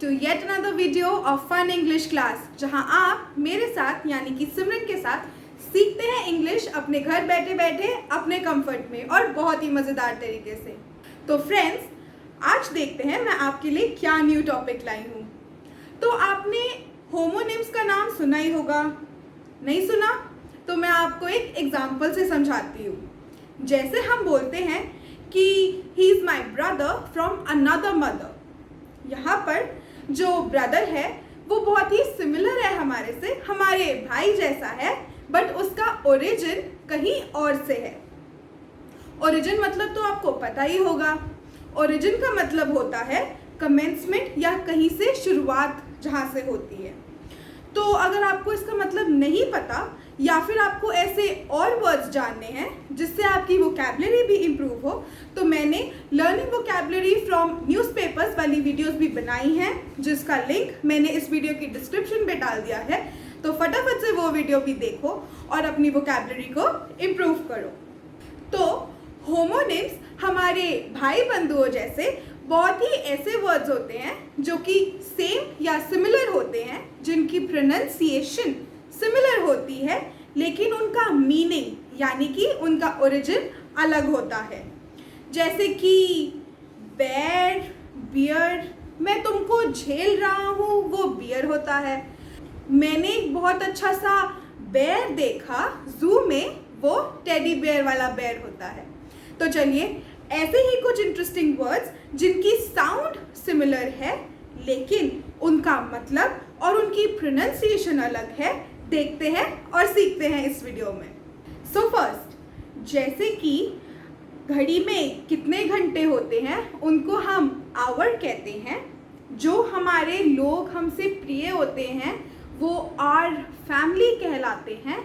to yet another video of Fun English Class, जहां आप मेरे साथ यानी कि सिमरन के साथ सीखते हैं इंग्लिश अपने घर बैठे बैठे अपने कंफर्ट में और बहुत ही मज़ेदार तरीके से। तो फ्रेंड्स, आज देखते हैं मैं आपके लिए क्या न्यू टॉपिक लाई हूँ। तो आपने होमोनिम्स का नाम सुना ही होगा, नहीं सुना? तो मैं आपको एक एग्जाम्पल से समझाती हूँ। जैसे हम बोलते हैं कि he is my brother from another mother, यहाँ पर जो ब्रदर है वो बहुत ही सिमिलर है हमारे से, हमारे भाई जैसा है, बट उसका ओरिजिन कहीं और से है। ओरिजिन मतलब तो आपको पता ही होगा। ओरिजिन का मतलब होता है कमेंसमेंट या कहीं से शुरुआत जहाँ से होती है। तो अगर आपको इसका मतलब नहीं पता या फिर आपको ऐसे और वर्ड्स जानने हैं जिससे आपकी वोकैबुलरी भी इम्प्रूव हो, तो मैंने लर्निंग वोकैबुलरी फ्रॉम न्यूज़पेपर्स वाली वीडियोस भी बनाई हैं, जिसका लिंक मैंने इस वीडियो की डिस्क्रिप्शन में डाल दिया है। तो फटाफट से वो वीडियो भी देखो और अपनी वोकैबुलरी को इम्प्रूव करो। तो होमोनिम्स हमारे भाई बंधुओं जैसे बहुत ही ऐसे वर्ड्स होते हैं जो कि सेम या सिमिलर होते हैं, जिनकी प्रोनाउंसिएशन सिमिलर होती है लेकिन उनका मीनिंग यानी कि उनका ओरिजिन अलग होता है। जैसे कि बेर, बियर, मैं तुमको झेल रहा हूँ, वो बियर होता है। मैंने एक बहुत अच्छा सा बेर देखा जू में, वो टेडी बेयर वाला बेर होता है। तो चलिए, ऐसे ही कुछ इंटरेस्टिंग वर्ड्स जिनकी साउंड सिमिलर है लेकिन उनका मतलब और उनकी प्रोनाउंसिएशन अलग है, देखते हैं और सीखते हैं इस वीडियो में। सो फर्स्ट, जैसे कि घड़ी में कितने घंटे होते हैं उनको हम आवर कहते हैं। जो हमारे लोग हमसे प्रिय होते हैं वो आवर फैमिली कहलाते हैं।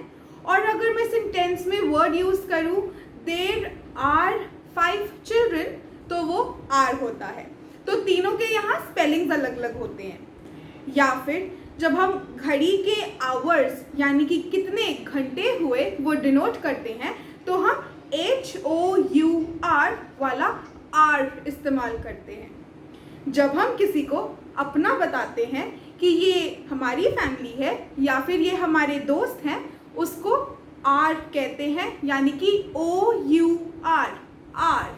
और अगर मैं सेंटेंस में वर्ड यूज़ करूँ देयर आर 5 चिल्ड्रन, तो वो आर होता है। तो तीनों के यहाँ स्पेलिंग्स अलग अलग होते हैं। या फिर जब हम घड़ी के आवर्स यानी कि कितने घंटे हुए वो डिनोट करते हैं, तो हम HOUR वाला आर इस्तेमाल करते हैं। जब हम किसी को अपना बताते हैं कि ये हमारी फैमिली है या फिर ये हमारे दोस्त हैं, उसको आर कहते हैं यानी कि OUR, आर।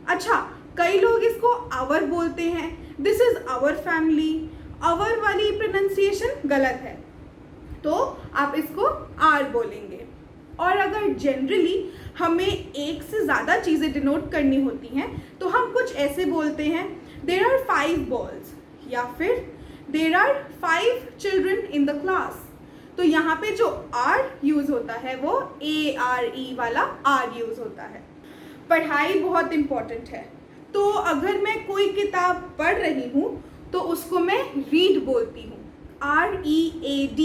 अच्छा, कई लोग इसको आवर बोलते हैं, this is our family. Our वाली प्रोनाउंसिएशन गलत है, तो आप इसको आर बोलेंगे। और अगर जनरली हमें एक से ज़्यादा चीज़ें डिनोट करनी होती हैं तो हम कुछ ऐसे बोलते हैं, देयर आर 5 बॉल्स, या फिर there are 5 children in the class. तो यहाँ पे जो आर यूज़ होता है वो ARE वाला आर यूज़ होता है। पढ़ाई बहुत इम्पॉर्टेंट है, तो अगर मैं कोई किताब पढ़ रही हूँ तो उसको मैं रीड बोलती हूँ, READ।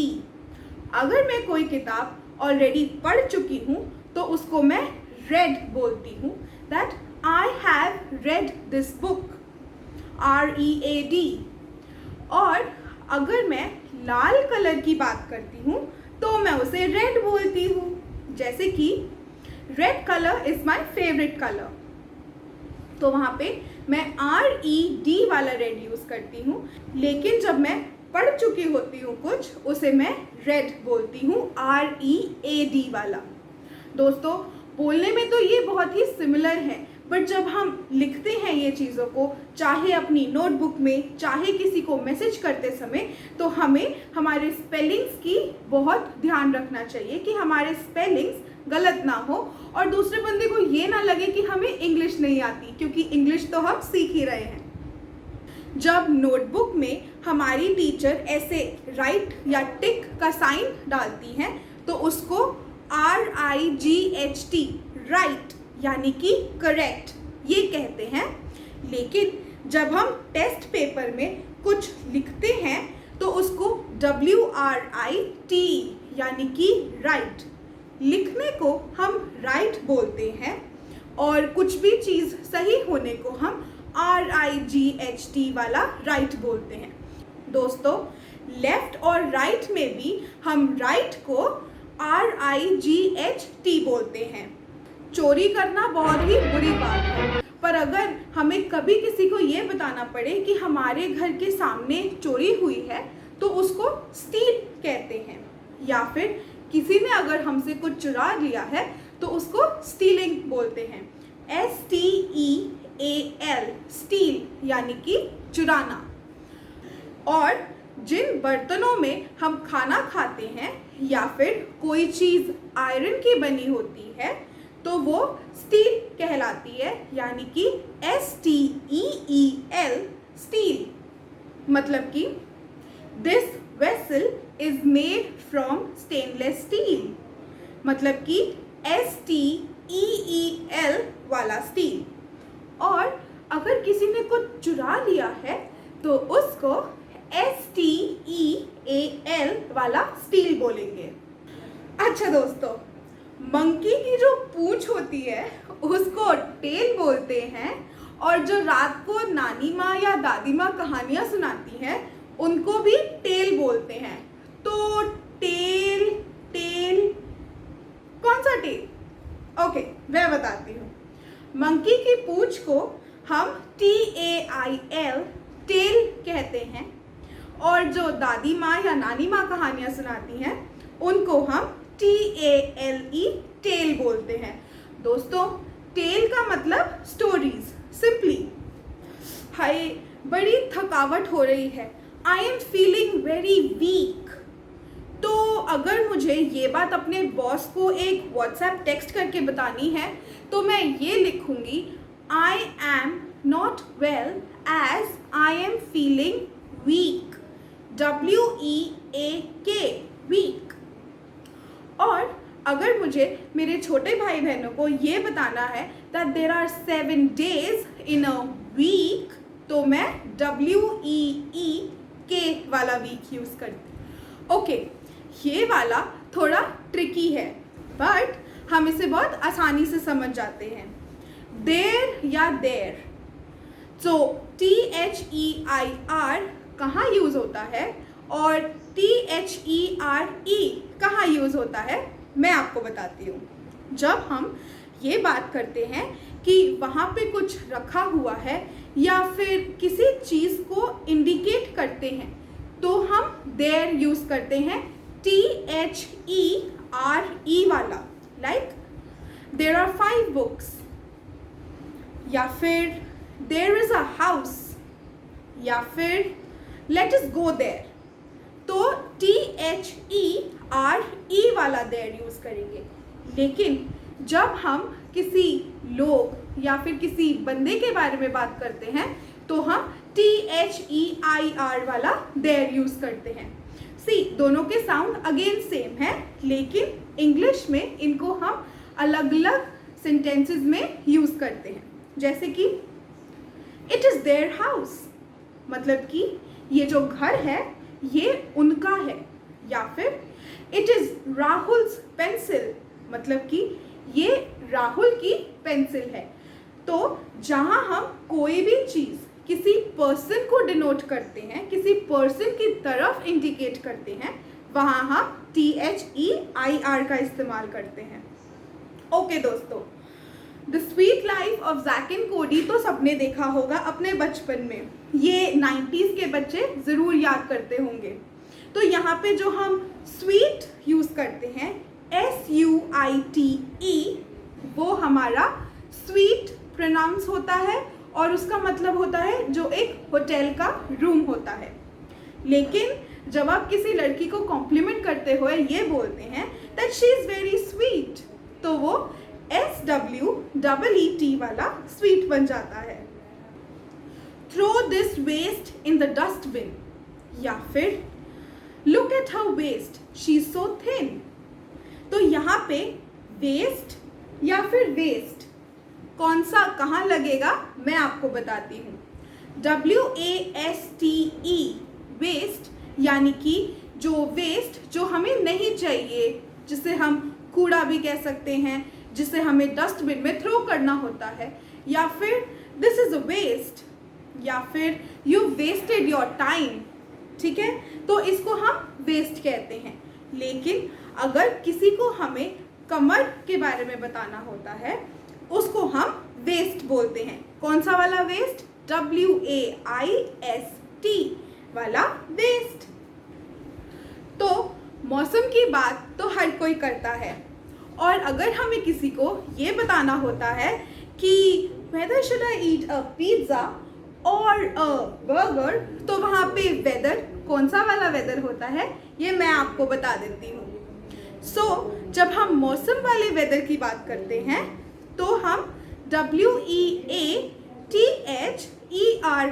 अगर मैं कोई किताब ऑलरेडी पढ़ चुकी हूँ तो उसको मैं रेड बोलती हूँ, that I have read this book, READ। और अगर मैं लाल कलर की बात करती हूँ तो मैं उसे रेड बोलती हूँ। जैसे कि red colour is my favourite colour, तो वहाँ पे मैं RED वाला रेड यूज़ करती हूँ। लेकिन जब मैं पढ़ चुकी होती हूँ कुछ, उसे मैं रेड बोलती हूँ, READ वाला। दोस्तों, बोलने में तो ये बहुत ही सिमिलर है, बट जब हम लिखते हैं ये चीज़ों को, चाहे अपनी नोटबुक में, चाहे किसी को मैसेज करते समय, तो हमें हमारे स्पेलिंग्स की बहुत ध्यान रखना चाहिए कि हमारे स्पेलिंग्स गलत ना हो और दूसरे बंदे को ये ना लगे कि हमें इंग्लिश नहीं आती, क्योंकि इंग्लिश तो हम सीख ही रहे हैं। जब नोटबुक में हमारी टीचर ऐसे राइट या टिक का साइन डालती हैं तो उसको RIGHT, राइट यानी कि करेक्ट, ये कहते हैं। लेकिन जब हम टेस्ट पेपर में कुछ लिखते हैं तो उसको WRIT यानी कि राइट, लिखने को हम राइट बोलते हैं और कुछ भी चीज़ सही होने को हम RIGHT वाला राइट बोलते हैं। दोस्तों, लेफ्ट और राइट में भी हम राइट को RIGHT बोलते हैं। चोरी करना बहुत ही बुरी बात है, पर अगर हमें कभी किसी को ये बताना पड़े कि हमारे घर के सामने चोरी हुई है तो उसको स्टील कहते हैं। या फिर किसी ने अगर हमसे कुछ चुरा लिया है तो उसको स्टीलिंग बोलते हैं। STEAL, स्टील यानी कि चुराना। और जिन बर्तनों में हम खाना खाते हैं या फिर कोई चीज़ आयरन की बनी होती है तो वो स्टील कहलाती है, यानी कि STEEL, स्टील। मतलब कि this vessel is made from stainless steel, मतलब कि STEEL वाला स्टील। और अगर किसी ने कुछ चुरा लिया है तो उसको STEAL वाला स्टील बोलेंगे। अच्छा दोस्तों, मंकी की जो पूंछ होती है उसको टेल बोलते हैं, और जो रात को नानी माँ या दादी माँ कहानियाँ सुनाती हैं उनको भी टेल बोलते हैं। तो टेल टेल कौन सा टेल? ओके, मैं बताती हूँ। मंकी की पूंछ को हम TAIL, टेल कहते हैं, और जो दादी माँ या नानी माँ कहानियाँ सुनाती हैं उनको हम TALE, टेल बोलते हैं। दोस्तों, टेल का मतलब स्टोरीज, सिंपली। हाय, बड़ी थकावट हो रही है, आई एम फीलिंग वेरी वीक। तो अगर मुझे ये बात अपने बॉस को एक व्हाट्सएप टेक्स्ट करके बतानी है तो मैं ये लिखूंगी, I am not well as I am feeling weak, WEAK, weak. और अगर मुझे मेरे छोटे भाई बहनों को ये बताना है that there are 7 days in a week तो मैं WEEK वाला वीक यूज़ करती। ओके, ये वाला थोड़ा ट्रिकी है बट हम इसे बहुत आसानी से समझ जाते हैं। देर या देर, तो THEIR कहाँ यूज़ होता है और THERE कहाँ यूज़ होता है, मैं आपको बताती हूँ। जब हम ये बात करते हैं कि वहाँ पे कुछ रखा हुआ है या फिर किसी चीज़ को इंडिकेट करते हैं तो हम देयर यूज़ करते हैं, THERE वाला। लाइक देयर आर 5 बुक्स, या फिर देयर इज़ अ हाउस, या फिर लेट अस गो देयर। तो THERE वाला देयर यूज़ करेंगे। लेकिन जब हम किसी लोग या फिर किसी बंदे के बारे में बात करते हैं तो हम THEIR वाला देयर यूज़ करते हैं। सी, दोनों के साउंड अगेन सेम है, लेकिन इंग्लिश में इनको हम अलग अलग सेंटेंसेस में यूज़ करते हैं। जैसे कि इट इज़ देयर हाउस, मतलब कि ये जो घर है ये उनका है। या फिर इट इज़ राहुल्स पेंसिल, मतलब कि ये राहुल की पेंसिल है। तो जहाँ हम कोई भी चीज़ किसी पर्सन को डिनोट करते हैं, किसी पर्सन की तरफ इंडिकेट करते हैं, वहाँ हम THEIR का इस्तेमाल करते हैं। ओके दोस्तों, the sweet life of Jack and Cody तो सबने देखा होगा अपने बचपन में, ये 90s के बच्चे ज़रूर याद करते होंगे। तो यहाँ पे जो हम स्वीट यूज़ करते हैं SUITE, वो हमारा स्वीट प्रोनाउंस होता है और उसका मतलब होता है जो एक होटल का रूम होता है। लेकिन जब आप किसी लड़की को कॉम्प्लीमेंट करते हुए ये बोलते हैं that she is very sweet, तो वो SWEET वाला स्वीट बन जाता है। Throw this waste in the dustbin, या फिर look at her waist she is so thin. तो यहाँ पे वेस्ट या फिर वेस्ट कौन सा कहाँ लगेगा मैं आपको बताती हूँ। WASTE, वेस्ट, यानी कि जो वेस्ट जो हमें नहीं चाहिए, जिसे हम कूड़ा भी कह सकते हैं, जिसे हमें डस्टबिन में थ्रो करना होता है, या फिर दिस इज़ अ वेस्ट, या फिर यू वेस्टेड योर टाइम। ठीक है, तो इसको हम वेस्ट कहते हैं। लेकिन अगर किसी को हमें कमर के बारे में बताना होता है उसको हम वेस्ट बोलते हैं। कौन सा वाला वेस्ट? WAIST वाला वेस्ट। तो मौसम की बात तो हर कोई करता है, और अगर हमें किसी को ये बताना होता है कि whether should I eat a pizza or a burger, तो वहाँ पे वेदर, कौन सा वाला वेदर होता है ये मैं आपको बता देती हूँ। जब हम मौसम वाले वेदर की बात करते हैं तो हम WEATHER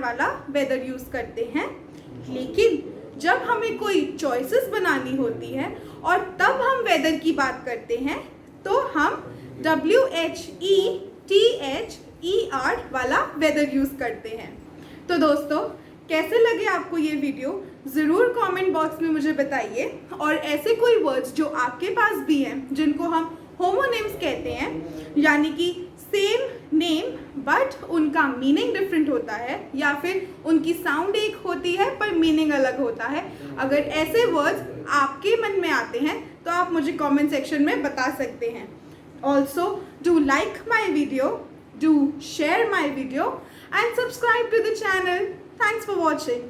वाला वेदर यूज़ करते हैं। लेकिन जब हमें कोई चॉइसेस बनानी होती है और तब हम वेदर की बात करते हैं तो हम WHETHER वाला वेदर यूज़ करते हैं। तो दोस्तों, कैसे लगे आपको ये वीडियो ज़रूर कमेंट बॉक्स में मुझे बताइए। और ऐसे कोई वर्ड्स जो आपके पास भी हैं जिनको हम होमोनिम्स कहते हैं, यानी कि सेम नेम बट उनका मीनिंग डिफरेंट होता है, या फिर उनकी साउंड एक होती है पर मीनिंग अलग होता है, अगर ऐसे वर्ड्स आपके मन में आते हैं तो आप मुझे कमेंट सेक्शन में बता सकते हैं। Also do like my video, do share my video and subscribe to the channel. Thanks for watching.